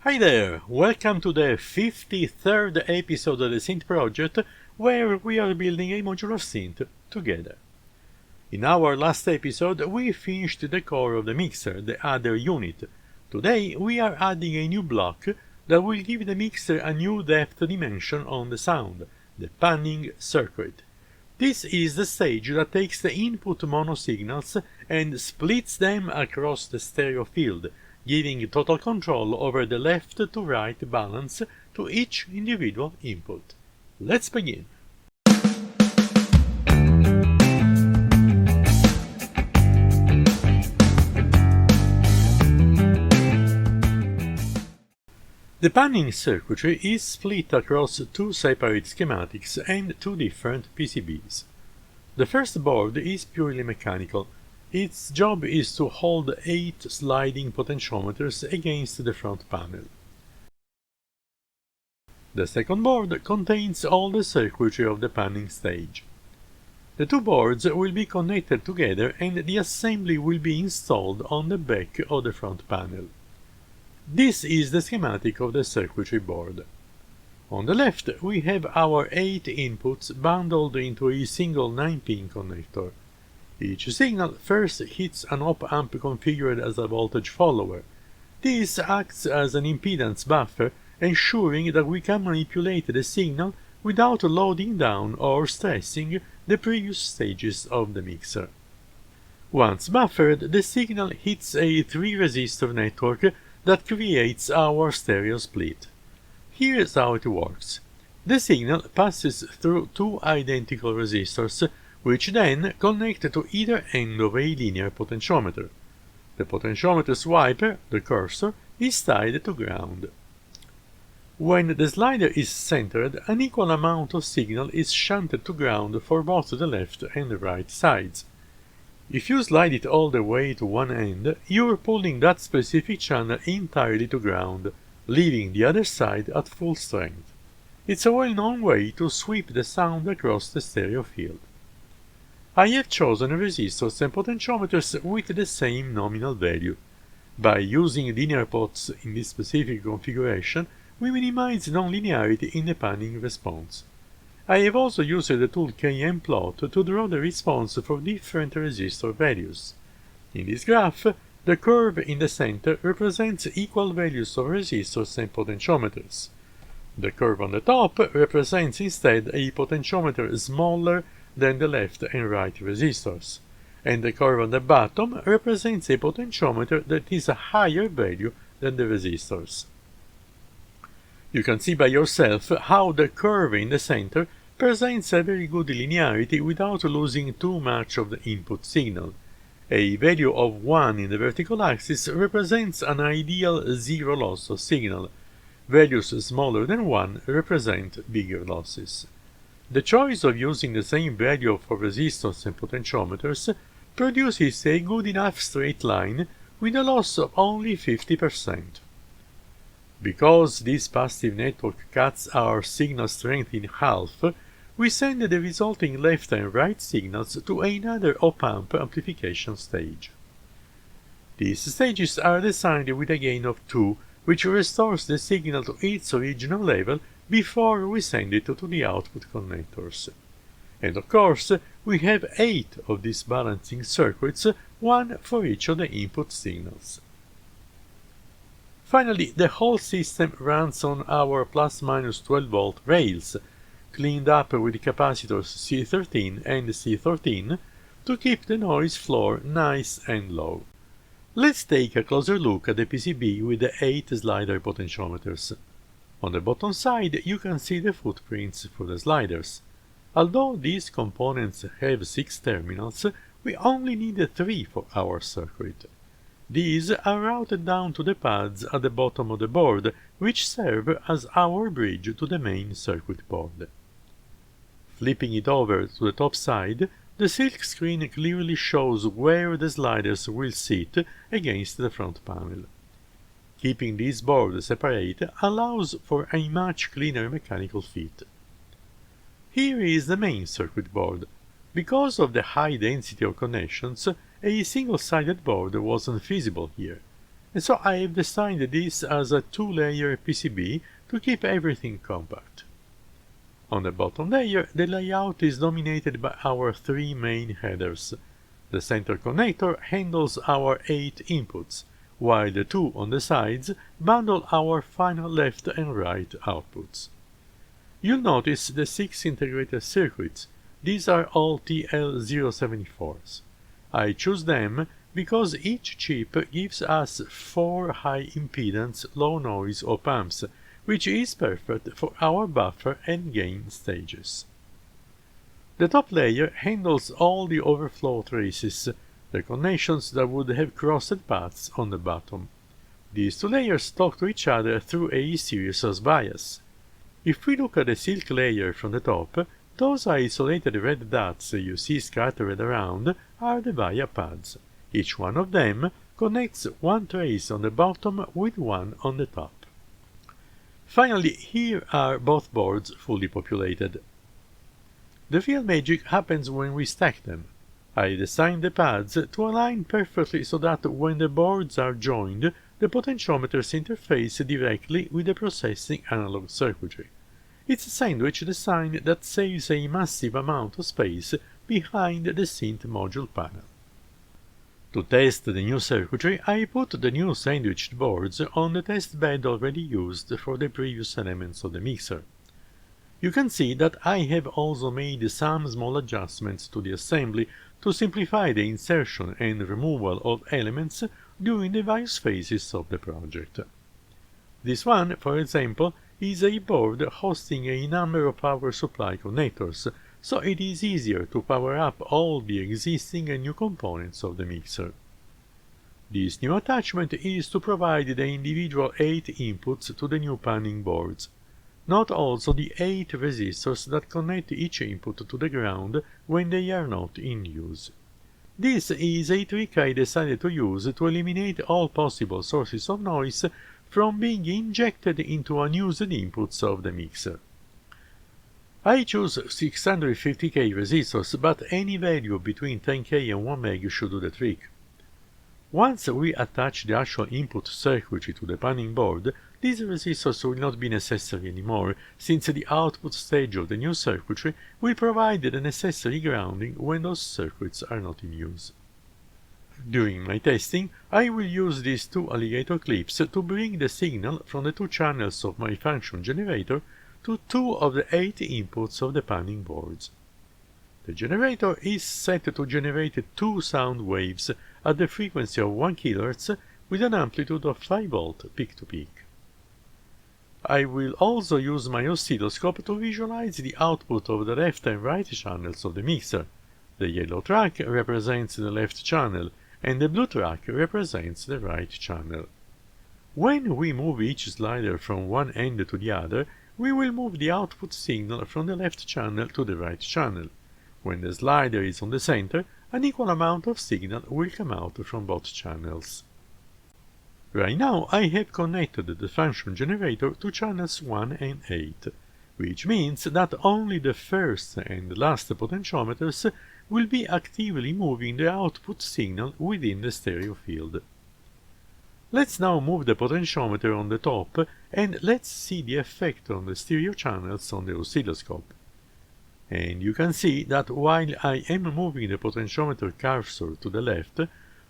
Hi there, welcome to the 53rd episode of the Synth project, where we are building a modular synth together. In our last episode we finished the core of the mixer, the other unit. Today we are adding a new block that will give the mixer a new depth dimension on the sound, the panning circuit. This is the stage that takes the input mono signals and splits them across the stereo field, giving total control over the left to right balance to each individual input. Let's begin. The panning circuitry is split across two separate schematics and two different PCBs. The first board is purely mechanical. Its job is to hold 8 sliding potentiometers against the front panel. The second board contains all the circuitry of the panning stage. The two boards will be connected together and the assembly will be installed on the back of the front panel. This is the schematic of the circuitry board. On the left we have our 8 inputs bundled into a single 9-pin connector. Each signal first hits an op-amp configured as a voltage follower. This acts as an impedance buffer, ensuring that we can manipulate the signal without loading down or stressing the previous stages of the mixer. Once buffered, the signal hits a 3-resistor network that creates our stereo split. Here's how it works. The signal passes through 2 identical resistors, which then connect to either end of a linear potentiometer. The potentiometer swiper, the cursor, is tied to ground. When the slider is centered, an equal amount of signal is shunted to ground for both the left and the right sides. If you slide it all the way to one end, you're pulling that specific channel entirely to ground, leaving the other side at full strength. It's a well-known way to sweep the sound across the stereo field. I have chosen resistors and potentiometers with the same nominal value. By using linear pots in this specific configuration, we minimize nonlinearity in the panning response. I have also used the tool KMplot to draw the response for different resistor values. In this graph, the curve in the center represents equal values of resistors and potentiometers. The curve on the top represents instead a potentiometer smaller than the left and right resistors, and the curve on the bottom represents a potentiometer that is a higher value than the resistors. You can see by yourself how the curve in the center presents a very good linearity without losing too much of the input signal. A value of 1 in the vertical axis represents an ideal zero loss of signal. Values smaller than 1 represent bigger losses. The choice of using the same value for resistors and potentiometers produces a good enough straight line with a loss of only 50%. Because this passive network cuts our signal strength in half, we send the resulting left and right signals to another op-amp amplification stage. These stages are designed with a gain of 2, which restores the signal to its original level before we send it to the output connectors. And of course, we have 8 of these balancing circuits, 1 for each of the input signals. Finally, the whole system runs on our ±12 volt rails, cleaned up with capacitors C13 and C13 to keep the noise floor nice and low. Let's take a closer look at the PCB with the 8 slider potentiometers. On the bottom side you can see the footprints for the sliders. Although these components have 6 terminals, we only need 3 for our circuit. These are routed down to the pads at the bottom of the board, which serve as our bridge to the main circuit board. Flipping it over to the top side, the silk screen clearly shows where the sliders will sit against the front panel. Keeping these boards separate allows for a much cleaner mechanical fit. Here is the main circuit board. Because of the high density of connections, a single-sided board wasn't feasible here. and so I have designed this as a 2-layer PCB to keep everything compact. On the bottom layer, the layout is dominated by our 3 main headers. The center connector handles our 8 inputs, while the 2 on the sides bundle our final left and right outputs. You'll notice the 6 integrated circuits. These are all TL074s. I choose them because each chip gives us 4 high impedance, low noise op-amps, which is perfect for our buffer and gain stages. The top layer handles all the overflow traces, the connections that would have crossed paths on the bottom. These 2 layers talk to each other through a series of bias. If we look at the silk layer from the top, those isolated red dots you see scattered around are the via pads. Each one of them connects 1 trace on the bottom with 1 on the top. Finally, here are both boards fully populated. The real magic happens when we stack them. I designed the pads to align perfectly so that when the boards are joined, the potentiometers interface directly with the processing analog circuitry. It's a sandwich design that saves a massive amount of space behind the Synth module panel. To test the new circuitry, I put the new sandwiched boards on the test bed already used for the previous elements of the mixer. You can see that I have also made some small adjustments to the assembly to simplify the insertion and removal of elements during the various phases of the project. This one, for example, is a board hosting a number of power supply connectors, so it is easier to power up all the existing and new components of the mixer. This new attachment is to provide the individual 8 inputs to the new panning boards. Note also the 8 resistors that connect each input to the ground when they are not in use. This is a trick I decided to use to eliminate all possible sources of noise from being injected into unused inputs of the mixer. I choose 650K resistors, but any value between 10K and 1 meg should do the trick. Once we attach the actual input circuitry to the panning board, these resistors will not be necessary anymore, since the output stage of the new circuitry will provide the necessary grounding when those circuits are not in use. During my testing, I will use these 2 alligator clips to bring the signal from the 2 channels of my function generator to 2 of the 8 inputs of the panning boards. The generator is set to generate 2 sound waves at the frequency of 1 kHz with an amplitude of 5 volt peak-to-peak. I will also use my oscilloscope to visualize the output of the left and right channels of the mixer. The yellow track represents the left channel, and the blue track represents the right channel. When we move each slider from one end to the other, we will move the output signal from the left channel to the right channel. When the slider is on the center, an equal amount of signal will come out from both channels. Right now I have connected the function generator to channels 1 and 8, which means that only the first and last potentiometers will be actively moving the output signal within the stereo field. Let's now move the potentiometer on the top and let's see the effect on the stereo channels on the oscilloscope. And you can see that while I am moving the potentiometer cursor to the left,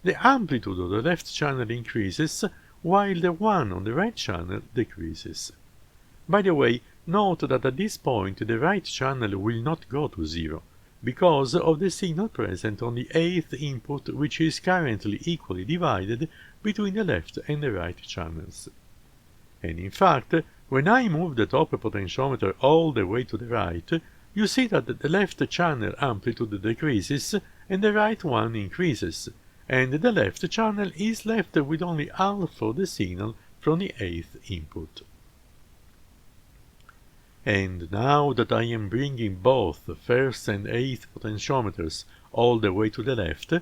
the amplitude of the left channel increases, while the one on the right channel decreases. By the way, note that at this point the right channel will not go to 0, because of the signal present on the 8th input, which is currently equally divided between the left and the right channels. And in fact, when I move the top potentiometer all the way to the right, you see that the left channel amplitude decreases and the right one increases, and the left channel is left with only half of the signal from the 8th input. And now that I am bringing both the first and 8th potentiometers all the way to the left,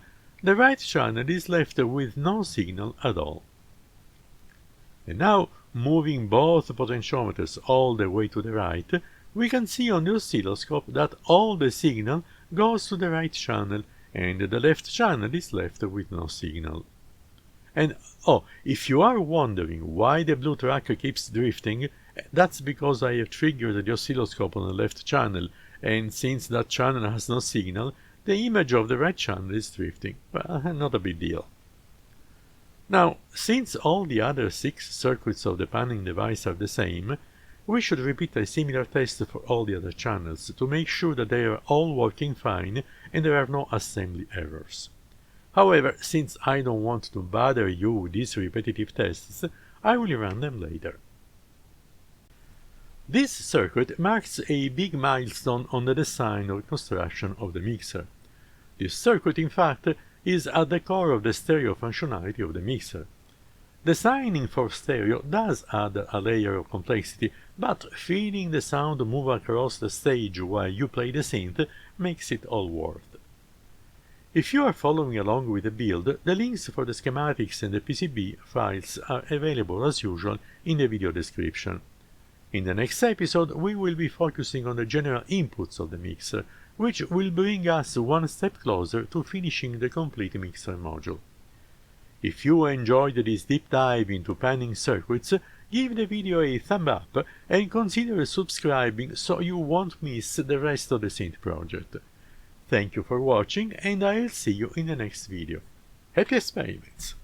the right channel is left with no signal at all. And now, moving both potentiometers all the way to the right, we can see on the oscilloscope that all the signal goes to the right channel and the left channel is left with no signal. And oh, if you are wondering why the blue track keeps drifting, that's because I have triggered the oscilloscope on the left channel, and since that channel has no signal, the image of the right channel is drifting. Well, not a big deal. Now, since all the other 6 circuits of the panning device are the same, we should repeat a similar test for all the other channels to make sure that they are all working fine and there are no assembly errors. However, since I don't want to bother you with these repetitive tests, I will run them later. This circuit marks a big milestone on the design or construction of the mixer. This circuit, in fact, is at the core of the stereo functionality of the mixer. Designing for stereo does add a layer of complexity, but feeling the sound move across the stage while you play the synth makes it all worth. If you are following along with the build, the links for the schematics and the PCB files are available as usual in the video description. In the next episode, we will be focusing on the general inputs of the mixer, which will bring us one step closer to finishing the complete mixer module. If you enjoyed this deep dive into panning circuits, give the video a thumb up and consider subscribing so you won't miss the rest of the Synth project. Thank you for watching, and I'll see you in the next video. Happy experiments!